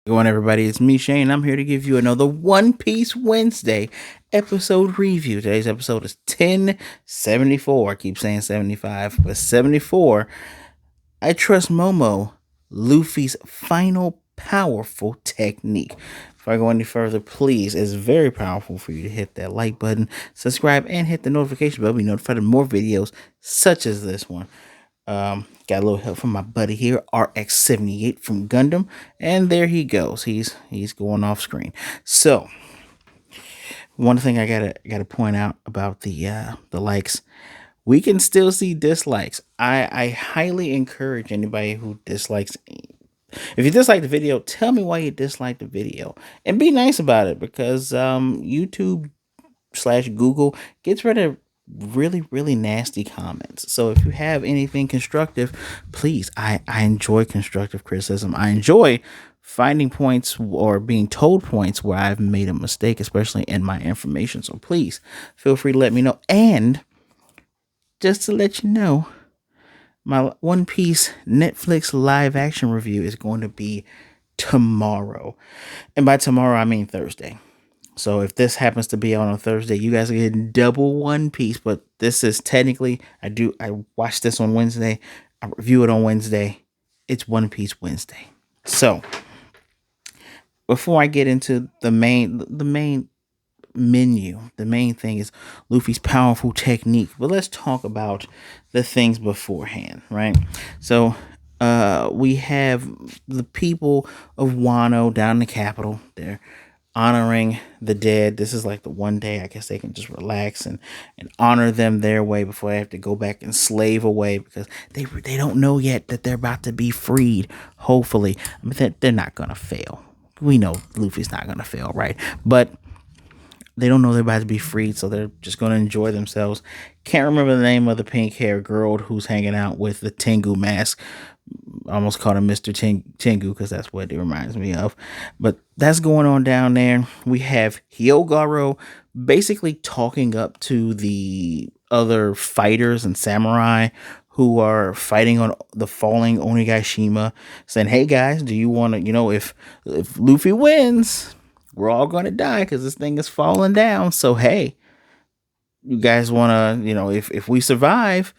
Going everybody, it's me Shane. I'm here to give you another One Piece Wednesday episode review. Today's episode is 1074. I keep saying 75, but 74. I trust Momo, Luffy's final powerful technique. Before I go any further, please, it's very powerful for you to hit that like button, subscribe, and hit the notification bell to be notified of more videos such as this one. Got a little help from my buddy here, RX78 from Gundam, and there he goes. He's going off screen. So one thing I gotta point out about the likes, we can still see dislikes. I highly encourage anybody who dislikes. If you dislike the video, tell me why you dislike the video, and be nice about it because YouTube / Google gets rid of really nasty comments. So if you have anything constructive, please, I enjoy constructive criticism. I enjoy finding points or being told points where I've made a mistake, especially in my information. So please feel free to let me know. And just to let you know, my One Piece Netflix live action review is going to be tomorrow. And by tomorrow, I mean Thursday. So if this happens to be on a Thursday, you guys are getting double One Piece. But this is technically, I watched this on Wednesday. I review it on Wednesday. It's One Piece Wednesday. So before I get into the main menu, the main thing is Luffy's powerful technique. But let's talk about the things beforehand, right? So we have the people of Wano down in the capital. They're honoring the dead. This is like the one day I guess they can just relax and honor them their way before they have to go back and slave away, because they don't know yet that they're about to be freed. Hopefully, I mean, they're not gonna fail. We know Luffy's not gonna fail, right? But they don't know they're about to be freed, so they're just going to enjoy themselves. Can't remember the name of the pink haired girl who's hanging out with the Tengu mask. I almost called him Mr. Tengu because that's what it reminds me of. But that's going on down there. We have Hyogoro basically talking up to the other fighters and samurai who are fighting on the falling Onigashima, saying, "Hey guys, do you want to, if Luffy wins, we're all going to die because this thing is falling down. So, hey, you guys want to, if we survive,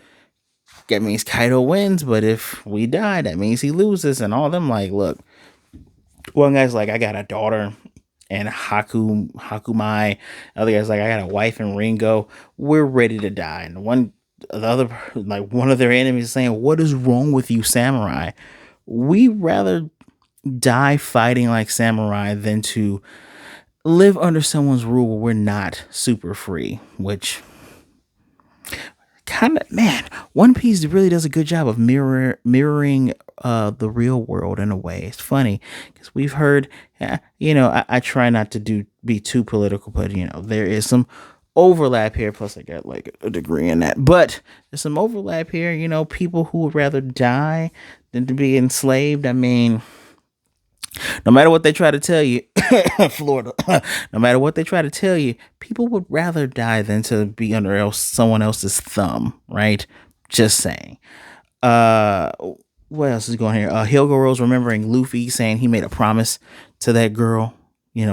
that means Kaidou wins. But if we die, that means he loses." And all of them like, look, one guy's like, "I got a daughter and Hakumai." Other guy's like, "I got a wife and Ringo. We're ready to die." And one of their enemies is saying, "What is wrong with you, samurai? We rather die fighting like samurai than to live under someone's rule where we're not super free." Which kind of, man, One Piece really does a good job of mirroring the real world in a way. It's funny because we've heard, I try not to be too political, but there is some overlap here. Plus, I got like a degree in that, but there's some overlap here. People who would rather die than to be enslaved. I mean, no matter what they try to tell you, Florida, no matter what they try to tell you, people would rather die than to be under someone else's thumb, right? Just saying. Uh, what else is going here? Hyogoro's remembering Luffy saying he made a promise to that girl,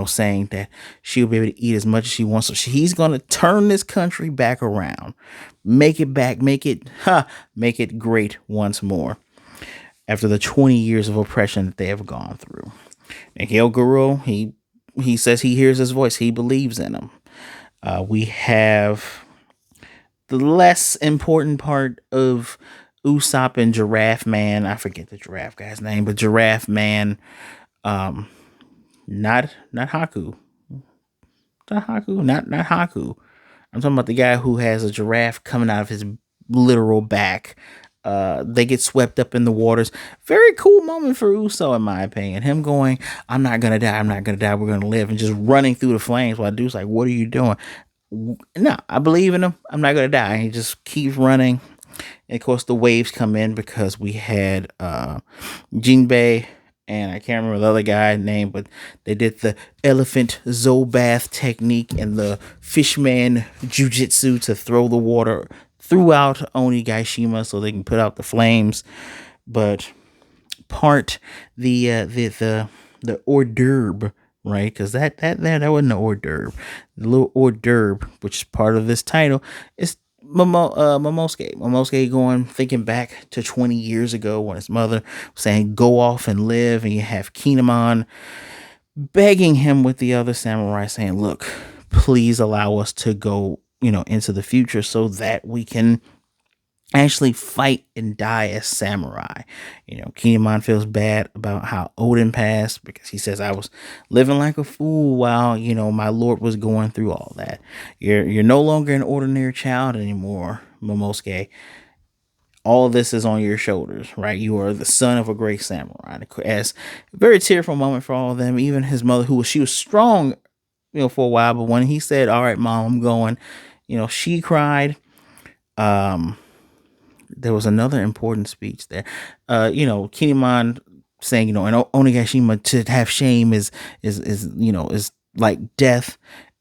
saying that she'll be able to eat as much as she wants. So he's going to turn this country back around, make it back, make it great once more after the 20 years of oppression that they have gone through. And Hyogoro, he says he hears his voice. He believes in him. We have the less important part of Usopp and Giraffe Man. I forget the giraffe guy's name, but Giraffe Man, not Haku. Not Haku. Not Haku. I'm talking about the guy who has a giraffe coming out of his literal back. They get swept up in the waters. Very cool moment for Uso, in my opinion. Him going, "I'm not gonna die. I'm not gonna die. We're gonna live," and just running through the flames while dude's like, "What are you doing?" No, I believe in him. I'm not gonna die. He just keeps running. And of course, the waves come in because we had Jinbei and I can't remember the other guy's name, but they did the elephant Zobath technique and the fishman jujitsu to throw the water throughout Onigashima so they can put out the flames. But part the the hors d'oeuvre, right? Because that wasn't an hors d'oeuvre. The little hors d'oeuvre, which is part of this title, is Momosuke. Momosuke going thinking back to 20 years ago when his mother was saying go off and live, and you have Kinemon begging him with the other samurai saying, look, please allow us to go, into the future so that we can actually fight and die as samurai. Kinemon feels bad about how Odin passed because he says I was living like a fool while, my lord was going through all that. You're no longer an ordinary child anymore, Momosuke. All of this is on your shoulders, right? You are the son of a great samurai. As a very tearful moment for all of them, even his mother, she was strong, for a while, but when he said, "All right, mom, I'm going," she cried. Um, there was another important speech there. Kinemon saying, in Onigashima, to have shame is like death.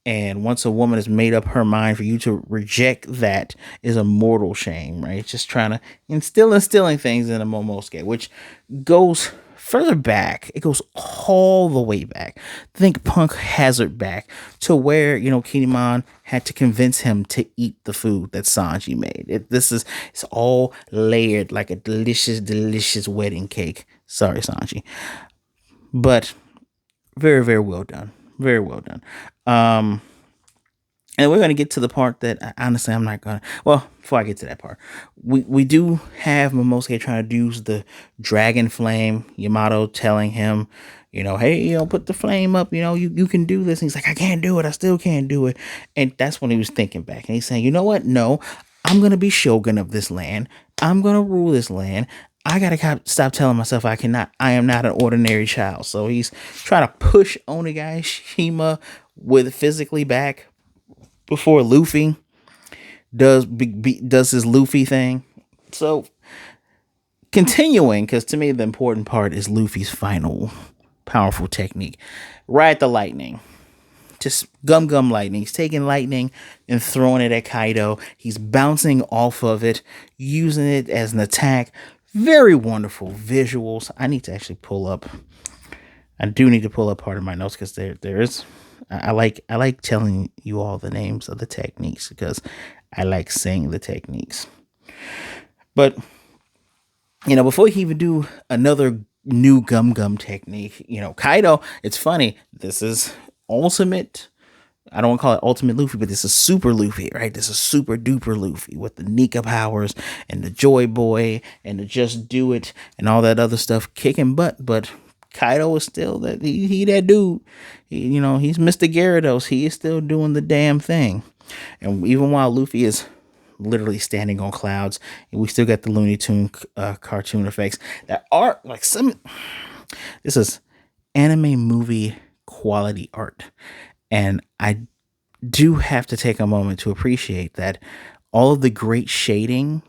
And once a woman has made up her mind, for you to reject that is a mortal shame, right? It's just trying to instilling things in a Momosuke, which goes further back. It goes all the way back. Think Punk Hazard back to where, Kinemon had to convince him to eat the food that Sanji made. It's all layered like a delicious, delicious wedding cake. Sorry, Sanji. But very, very well done. Very well done. Um, and we're going to get to the part that honestly I'm not going to. Well, before I get to that part, we do have Momosuke trying to use the dragon flame. Yamato telling him, hey, put the flame up. You can do this. And he's like, I can't do it. I still can't do it. And that's when he was thinking back. And he's saying, you know what? No, I'm going to be shogun of this land. I'm going to rule this land. I gotta stop telling myself I am not an ordinary child. So he's trying to push Onigashima with physically back before Luffy does his Luffy thing. So continuing, because to me the important part is Luffy's final powerful technique. Ride the lightning. Just gum lightning. He's taking lightning and throwing it at Kaidou. He's bouncing off of it, using it as an attack. Very wonderful visuals. I need to actually pull up. I do need to pull up part of my notes because there is. I like telling you all the names of the techniques because I like saying the techniques. But before he even do another new gum technique, Kaidou. It's funny. This is ultimate. I don't want to call it Ultimate Luffy, but this is Super Luffy, right? This is Super Duper Luffy with the Nika powers and the Joy Boy and the Just Do It and all that other stuff kicking butt. But Kaidou is still that he that dude. He's Mr. Gyarados. He is still doing the damn thing. And even while Luffy is literally standing on clouds, and we still got the Looney Tune cartoon effects that are like some. This is anime movie quality art. And I do have to take a moment to appreciate that all of the great shading.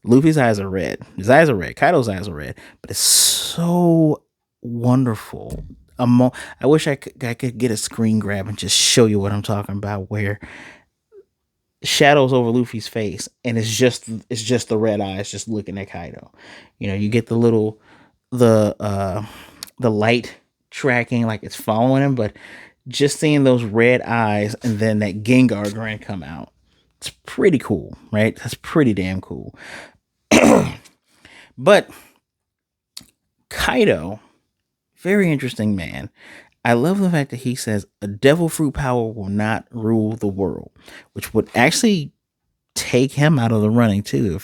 Luffy's eyes are red. His eyes are red. Kaido's eyes are red. But it's so wonderful. I wish I could get a screen grab and just show you what I'm talking about. Where shadows over Luffy's face, and it's just the red eyes just looking at Kaido. You get the light tracking like it's following him, but just seeing those red eyes and then that Gengar grin come out. It's pretty cool, right? That's pretty damn cool. But Kaidou, very interesting man. I love the fact that he says a devil fruit power will not rule the world, which would actually take him out of the running too,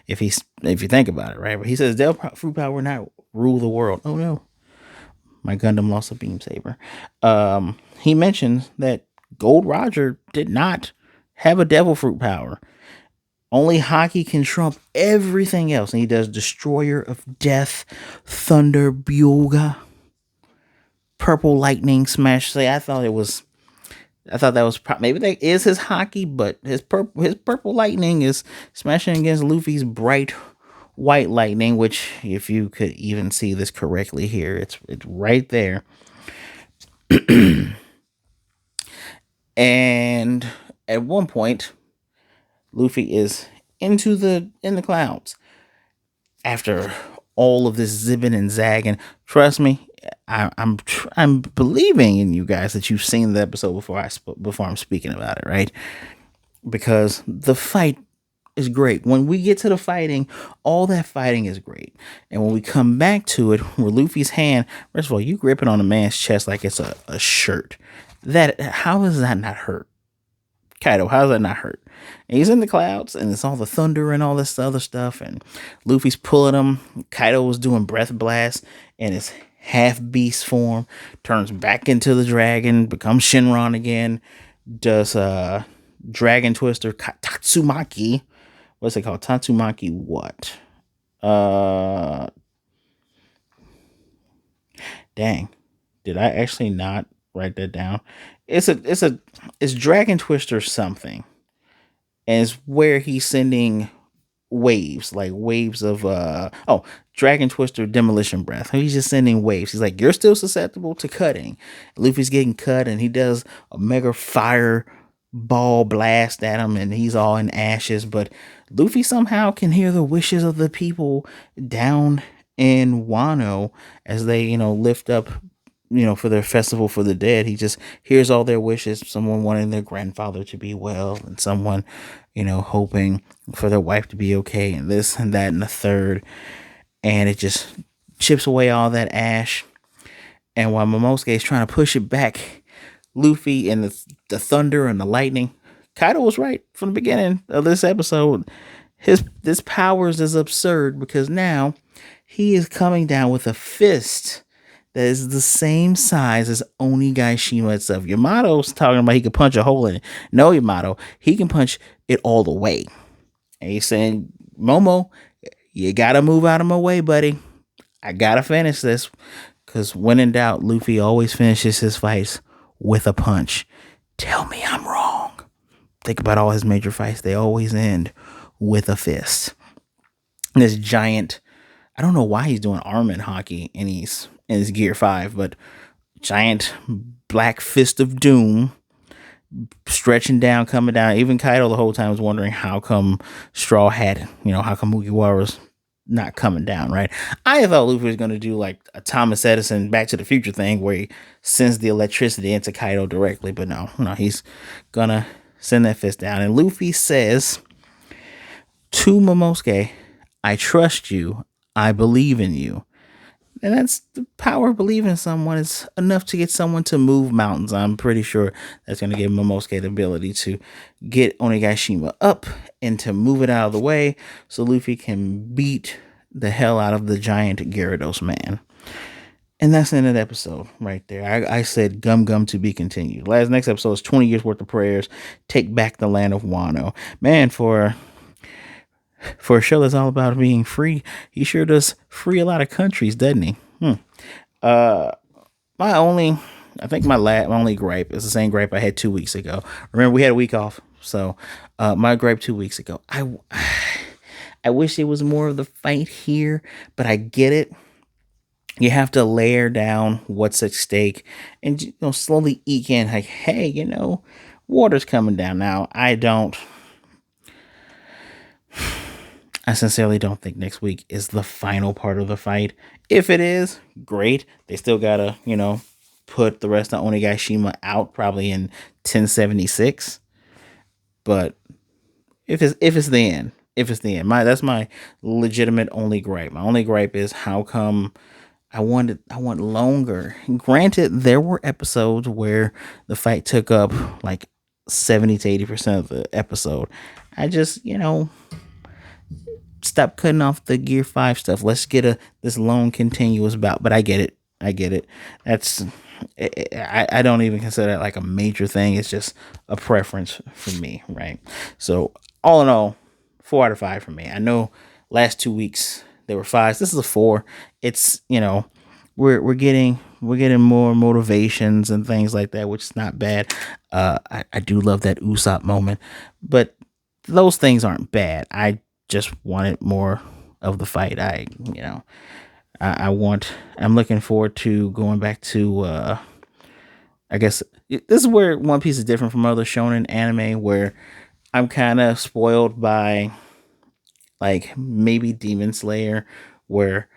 if you think about it, right? But he says devil fruit power will not rule the world. Oh no, my Gundam lost a beam saber. He mentions that Gold Roger did not have a devil fruit power. Only Haki can trump everything else, and he does Destroyer of Death, Thunder, Byoga, Purple Lightning, Smash. Say, I thought that was maybe that is his Haki, but his Purple Lightning is smashing against Luffy's bright white lightning, which, if you could even see this correctly here, it's right there. And at one point, Luffy is in the clouds after all of this zipping and zagging. Trust me, I'm believing in you guys that you've seen the episode before before I'm speaking about it, right? Because the fight is great. When we get to the fighting, all that fighting is great. And when we come back to it, where Luffy's hand, first of all, you gripping on a man's chest like it's a shirt. That how does that not hurt? Kaidou, how does that not hurt? And he's in the clouds, and it's all the thunder and all this other stuff, and Luffy's pulling him. Kaido was doing breath blast, and his half beast form turns back into the dragon, becomes Shinron again, does Dragon Twister Tatsumaki. What's it called? Tatsumaki what? Uh Dang. Did I actually not write that down? It's Dragon Twister something. And it's where he's sending waves, like waves of Dragon Twister Demolition Breath. He's just sending waves. He's like, you're still susceptible to cutting. Luffy's getting cut, and he does a mega fire ball blast at him, and he's all in ashes. But Luffy somehow can hear the wishes of the people down in Wano as they, lift up, for their festival for the dead. He just hears all their wishes. Someone wanting their grandfather to be well, and someone, hoping for their wife to be okay, and this and that and the third. And it just chips away all that ash. And while Momosuke is trying to push it back, Luffy and the thunder and the lightning, Kaido was right from the beginning of this episode. His powers is absurd because now he is coming down with a fist that is the same size as Onigashima itself. Yamato's talking about he could punch a hole in it. No, Yamato, he can punch it all the way. And he's saying, Momo, you gotta move out of my way, buddy. I gotta finish this. Because when in doubt, Luffy always finishes his fights with a punch. Tell me I'm wrong. Think about all his major fights. They always end with a fist. And this giant, I don't know why he's doing armament hockey and he's in his Gear 5, but giant black fist of doom stretching down, coming down. Even Kaido the whole time was wondering how come Straw Hat, how come Mugiwara's not coming down, right? I thought Luffy was going to do like a Thomas Edison Back to the Future thing where he sends the electricity into Kaido directly, but no, he's gonna send that fist down. And Luffy says to Momosuke, I trust you. I believe in you. And that's the power of believing in someone is enough to get someone to move mountains. I'm pretty sure that's going to give Momosuke the ability to get Onigashima up and to move it out of the way so Luffy can beat the hell out of the giant Gyarados man. And that's the end of the episode right there. I said gum gum to be continued. Next episode is 20 years worth of prayers. Take back the land of Wano. Man, for a show that's all about being free, he sure does free a lot of countries, doesn't he? My only, I think my only gripe is the same gripe I had 2 weeks ago. Remember, we had a week off, so my gripe 2 weeks ago. I wish it was more of the fight here, but I get it. You have to layer down what's at stake and slowly eke in like, hey, water's coming down now. I sincerely don't think next week is the final part of the fight. If it is, great. They still gotta, put the rest of Onigashima out probably in 1076. But if it's the end, that's my legitimate only gripe. My only gripe is how come I want longer. Granted, there were episodes where the fight took up like 70 to 80% of the episode. I just, stop cutting off the Gear 5 stuff. Let's get this long continuous bout. But I get it. That's I don't even consider that like a major thing. It's just a preference for me, right? So all in all, 4 out of 5 for me. I know last 2 weeks there were 5s. This is a 4. It's we're getting more motivations and things like that, which is not bad. I do love that Usopp moment, but those things aren't bad. I just wanted more of the fight. I'm looking forward to going back to I guess this is where One Piece is different from other shonen anime, where I'm kind of spoiled by like maybe Demon Slayer, where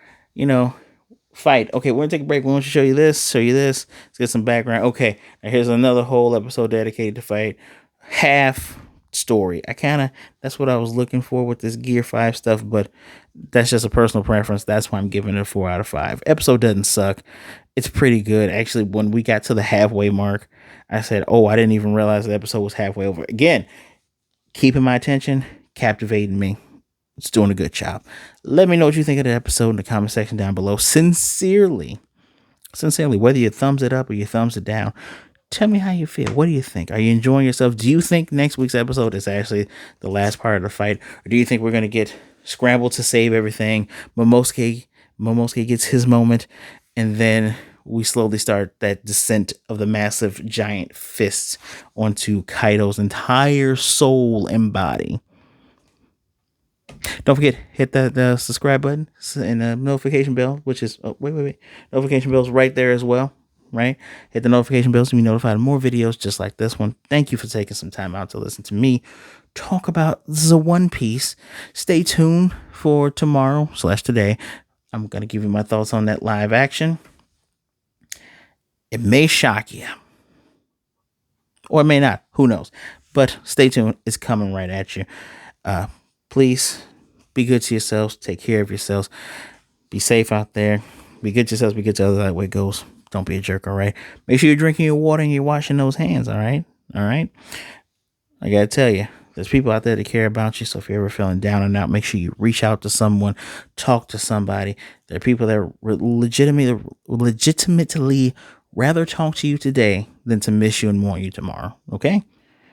fight. Okay, we're gonna take a break. We want to show you this, Let's get some background. Okay, now here's another whole episode dedicated to fight. Half story. That's what I was looking for with this Gear 5 stuff, but that's just a personal preference. That's why I'm giving it a 4 out of 5. Episode doesn't suck. It's pretty good. Actually, when we got to the halfway mark, I said, oh, I didn't even realize the episode was halfway over. Again, keeping my attention, captivating me. It's doing a good job. Let me know what you think of the episode in the comment section down below. Sincerely, whether you thumbs it up or you thumbs it down, tell me how you feel. What do you think? Are you enjoying yourself? Do you think next week's episode is actually the last part of the fight? Or do you think we're going to get scrambled to save everything? Momosuke gets his moment, and then we slowly start that descent of the massive giant fists onto Kaidou's entire soul and body. Don't forget, hit the subscribe button and the notification bell, which is, notification bell's right there as well, right? Hit the notification bell to be notified of more videos just like this one. Thank you for taking some time out to listen to me talk about the One Piece. Stay tuned for tomorrow/today. I'm going to give you my thoughts on that live action. It may shock you, or it may not. Who knows? But stay tuned. It's coming right at you. Please be good to yourselves. Take care of yourselves. Be safe out there. Be good to yourselves. Be good to others. That way it goes. Don't be a jerk, all right? Make sure you're drinking your water and you're washing those hands, all right? All right? I got to tell you, there's people out there that care about you. So if you're ever feeling down and out, make sure you reach out to someone. Talk to somebody. There are people that legitimately rather talk to you today than to miss you and want you tomorrow, okay?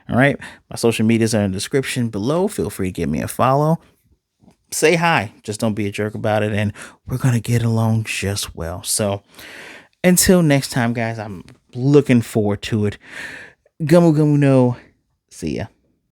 All right. My social medias are in the description below. Feel free to give me a follow. Say hi. Just don't be a jerk about it. And we're going to get along just well. So until next time, guys, I'm looking forward to it. Gumu Gumu no. See ya.